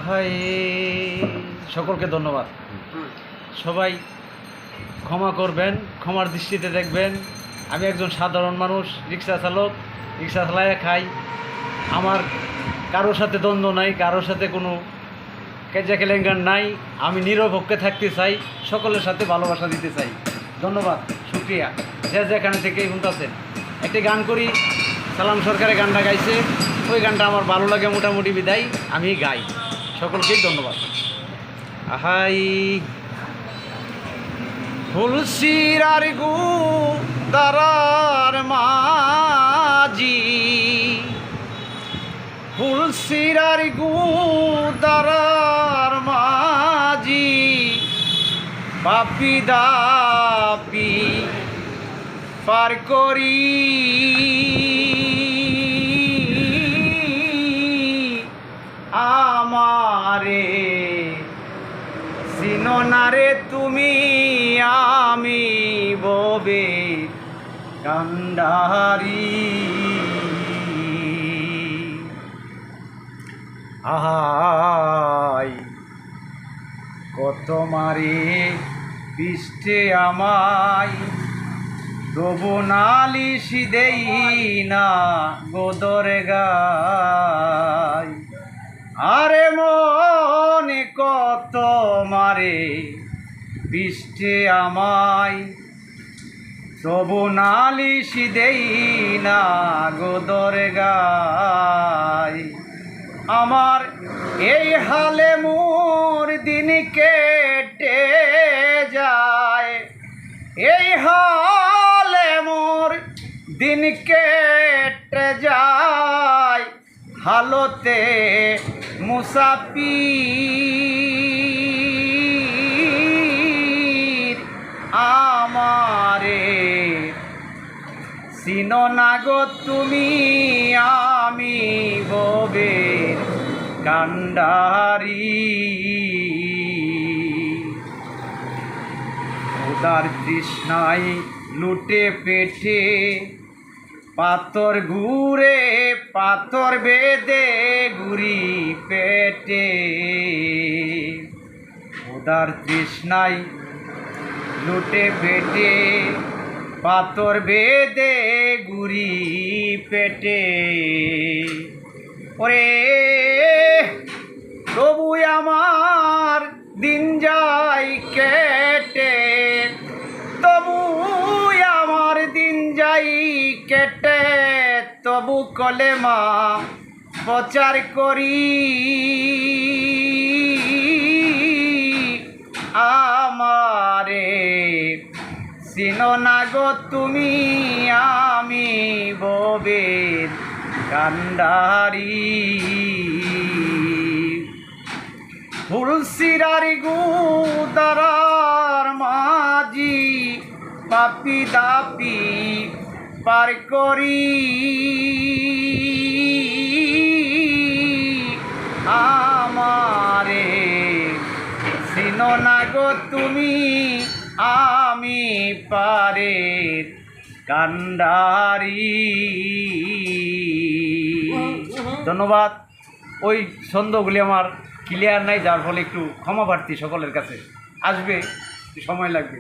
High সকলকে ধন্যবাদ। সবাই ক্ষমা করবেন, ক্ষমার দৃষ্টিতে দেখবেন। আমি একজন সাধারণ মানুষ, রিক্সা চালক, রিক্সা চালায় খাই। আমার কারোর সাথে দ্বন্দ্ব নাই, কারোর সাথে কোনো কেজা কেলেঙ্গার নাই। আমি নিরপেক্ষে থাকতে চাই, সকলের সাথে ভালোবাসা দিতে চাই। ধন্যবাদ, শুক্রিয়া। যে যেখানে থেকেই শুনতেছেন, একটি গান করি, সালাম সরকারের গানটা গাইছে, ওই গানটা আমার ভালো লাগে মোটামুটি, বিদায় আমি গাই। সকলকেই ধন্যবাদ। আহাই ফুলসিরার গু দারার মাঝি, ফুলসিরার গু দারার মাঝি, পাপি দাপি পার করি আমারে চিনো না রে তুমি, আমি ববে কান্ডারি। আহাই কত মারে পৃষ্ঠে আমায়, তবু নালিশ দেই না গোদর গায়। আরে মনে কত মারে পৃষ্ঠে আমায়, তবু নালিশ দেই না গোদর গায়। আমার এই হালে মোর দিন কেটে যায়, এই হালে মোর দিন কেটে যায়, হালতে মুসাফির আমারে চিনো না গো তুমি, আমি ববের কান্ডারি। উদার তৃষ্ণায় লুটে পেটে পাথর ঘুরে, পাথর বেঁধে ঘুরি পেটে। উদার তৃষ্ণায় লুটে পেটে পাথর বেঁধে ঘুরি পেটে। ওরে তবু আমার দিন যায় কেটে, তবু আমার দিন যাই কেটে, তবু কলেমা প্রচার করি আমারে চিনো না গো তুমি, আমি ববের কান্ডারি। ফুলসিরার গু দারার মাঝি, পাপি দাপি পার করি আমারে চিনো না গো তুমি, আমি পারের কান্ডারি। ধন্যবাদ। ওই ছন্দগুলি আমার ক্লিয়ার নাই, যার ফলে একটু ক্ষমা প্রার্থী সকলের কাছে। আসবে, সময় লাগবে।